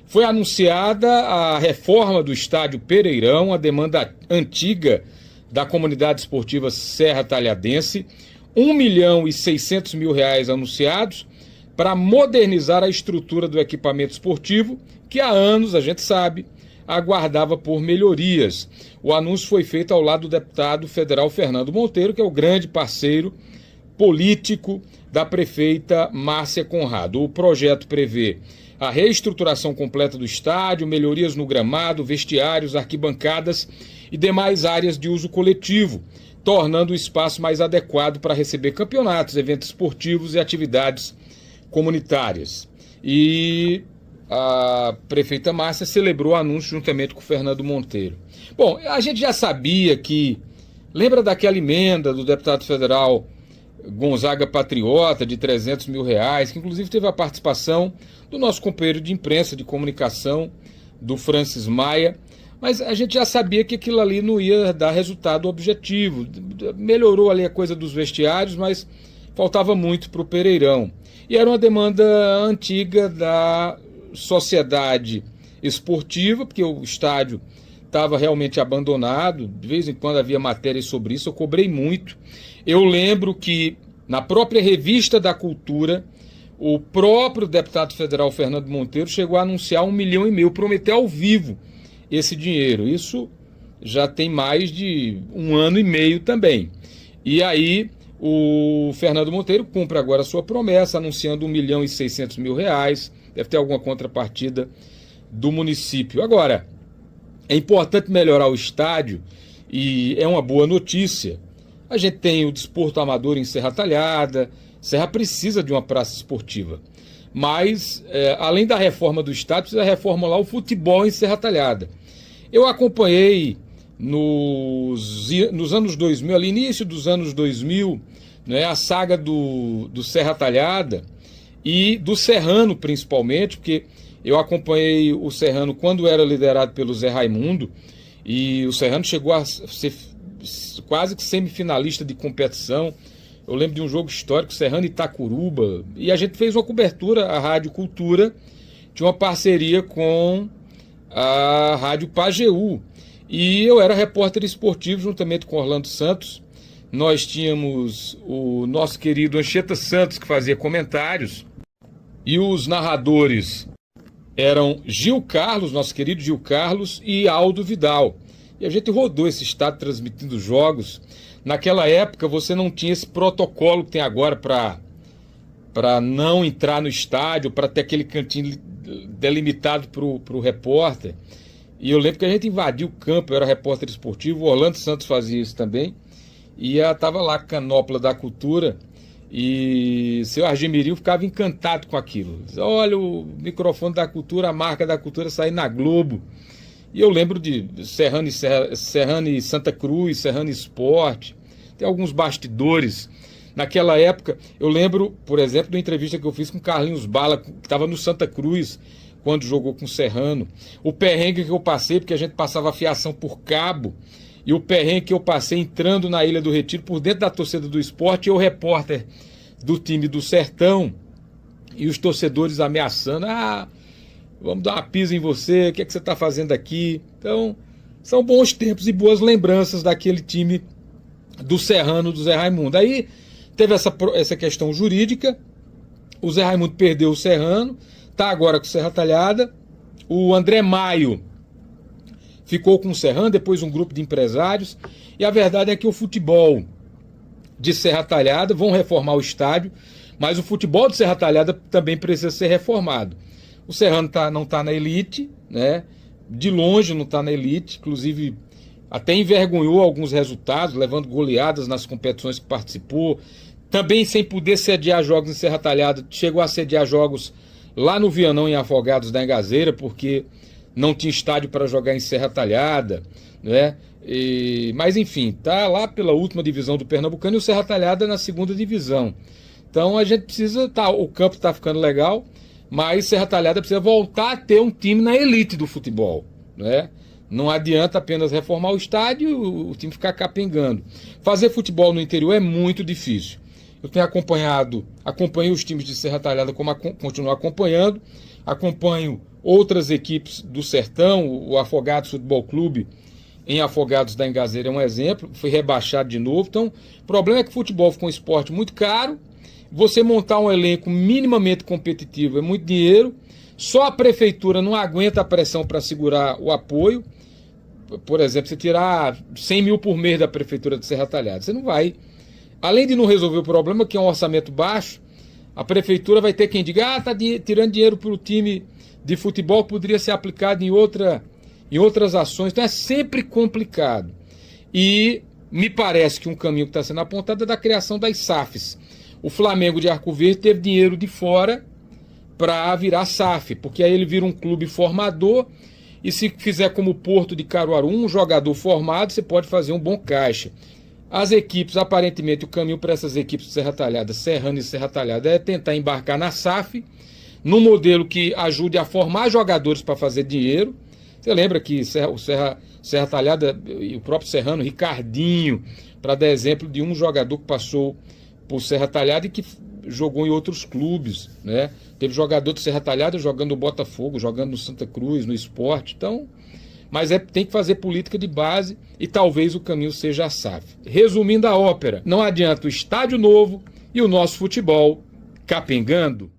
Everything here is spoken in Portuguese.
Foi anunciada a reforma do estádio Pereirão, a demanda antiga da comunidade esportiva Serra Talhadense, R$ 1.600.000 anunciados para modernizar a estrutura do equipamento esportivo, que há anos, a gente sabe, aguardava por melhorias. O anúncio foi feito ao lado do deputado federal Fernando Monteiro, que é o grande parceiro político da prefeita Márcia Conrado. O projeto prevê a reestruturação completa do estádio, melhorias no gramado, vestiários, arquibancadas e demais áreas de uso coletivo, tornando o espaço mais adequado para receber campeonatos, eventos esportivos e atividades comunitárias. E a prefeita Márcia celebrou o anúncio juntamente com o Fernando Monteiro. Bom, a gente já sabia que... Lembra daquela emenda do deputado federal Gonzaga Patriota de R$ 300.000, que inclusive teve a participação do nosso companheiro de imprensa, de comunicação, do Francis Maia, mas a gente já sabia que aquilo ali não ia dar resultado objetivo. Melhorou ali a coisa dos vestiários, mas faltava muito para o Pereirão. E era uma demanda antiga da sociedade esportiva, porque o estádio estava realmente abandonado. De vez em quando havia matérias sobre isso, eu cobrei muito. Eu lembro que na própria Revista da Cultura, o próprio deputado federal Fernando Monteiro chegou a anunciar R$ 1,5 milhão, prometeu ao vivo esse dinheiro. Isso já tem mais de 1 ano e meio também. E aí o Fernando Monteiro cumpre agora a sua promessa, anunciando R$ 1.600.000. Deve ter alguma contrapartida do município. Agora, é importante melhorar o estádio e é uma boa notícia. A gente tem o desporto amador em Serra Talhada. Serra precisa de uma praça esportiva. Mas, além da reforma do estádio, precisa reformular o futebol em Serra Talhada. Eu acompanhei nos anos 2000, ali início dos anos 2000, né, a saga do Serra Talhada e do Serrano, principalmente, porque eu acompanhei o Serrano quando era liderado pelo Zé Raimundo, e o Serrano chegou a ser quase que semifinalista de competição. Eu lembro de um jogo histórico, Serrano e Itacuruba, e a gente fez uma cobertura, a Rádio Cultura, de uma parceria com a Rádio Pajeú, e eu era repórter esportivo juntamente com Orlando Santos. Nós tínhamos o nosso querido Anchieta Santos, que fazia comentários, e os narradores eram Gil Carlos, nosso querido Gil Carlos, e Aldo Vidal. E a gente rodou esse estado transmitindo jogos. Naquela época você não tinha esse protocolo que tem agora para não entrar no estádio, para ter aquele cantinho delimitado para o repórter. E eu lembro que a gente invadiu o campo, eu era repórter esportivo, o Orlando Santos fazia isso também, e estava lá a canopla da cultura, e seu Argemirinho ficava encantado com aquilo. Olha, o microfone da cultura, a marca da cultura sair na Globo. E eu lembro de Serrano e Santa Cruz, Serrano Esporte, tem alguns bastidores. Naquela época, eu lembro, por exemplo, da entrevista que eu fiz com Carlinhos Bala, que estava no Santa Cruz, quando jogou com o Serrano. O perrengue que eu passei, porque a gente passava fiação por cabo, e o perrengue que eu passei entrando na Ilha do Retiro, por dentro da torcida do Esporte, e o repórter do time do Sertão, e os torcedores ameaçando, vamos dar uma pisa em você, o que é que você está fazendo aqui? Então, são bons tempos e boas lembranças daquele time do Serrano, do Zé Raimundo. Aí teve essa questão jurídica, o Zé Raimundo perdeu o Serrano, está agora com o Serra Talhada, o André Maio ficou com o Serrano, depois um grupo de empresários, e a verdade é que o futebol de Serra Talhada, vão reformar o estádio, mas o futebol de Serra Talhada também precisa ser reformado. O Serrano não está na elite, né? De longe não está na elite, inclusive até envergonhou alguns resultados, levando goleadas nas competições que participou, também sem poder sediar jogos em Serra Talhada, chegou a sediar jogos lá no Vianão, em Afogados da Engazeira, porque não tinha estádio para jogar em Serra Talhada, né? Mas enfim, está lá pela última divisão do Pernambucano e o Serra Talhada na segunda divisão. Então a gente precisa, o campo está ficando legal, mas Serra Talhada precisa voltar a ter um time na elite do futebol, né? Não adianta apenas reformar o estádio e o time ficar capengando. Fazer futebol no interior é muito difícil. Eu tenho acompanhei os times de Serra Talhada, como continuo acompanhando, acompanho outras equipes do Sertão, o Afogados Futebol Clube, em Afogados da Engazeira é um exemplo, foi rebaixado de novo. Então, o problema é que o futebol ficou um esporte muito caro, você montar um elenco minimamente competitivo é muito dinheiro, só a prefeitura não aguenta a pressão para segurar o apoio. Por exemplo, você tirar 100 mil por mês da prefeitura de Serra Talhada, você não vai. Além de não resolver o problema, que é um orçamento baixo, a prefeitura vai ter quem diga, está tirando dinheiro para o time de futebol que poderia ser aplicado em outras ações. Então é sempre complicado. E me parece que um caminho que está sendo apontado é da criação das SAFs. O Flamengo de Arco Verde teve dinheiro de fora para virar SAF, porque aí ele vira um clube formador, e se fizer como o Porto de Caruaru, um jogador formado, você pode fazer um bom caixa. As equipes, aparentemente, o caminho para essas equipes de Serra Talhada, Serrano e Serra Talhada, é tentar embarcar na SAF, num modelo que ajude a formar jogadores para fazer dinheiro. Você lembra que Serra Talhada e o próprio Serrano, Ricardinho, para dar exemplo de um jogador que passou por Serra Talhada e que jogou em outros clubes, né? Teve jogador de Serra Talhada jogando no Botafogo, jogando no Santa Cruz, no Sport. Então, mas tem que fazer política de base e talvez o caminho seja a SAF. Resumindo a ópera, não adianta o estádio novo e o nosso futebol capengando.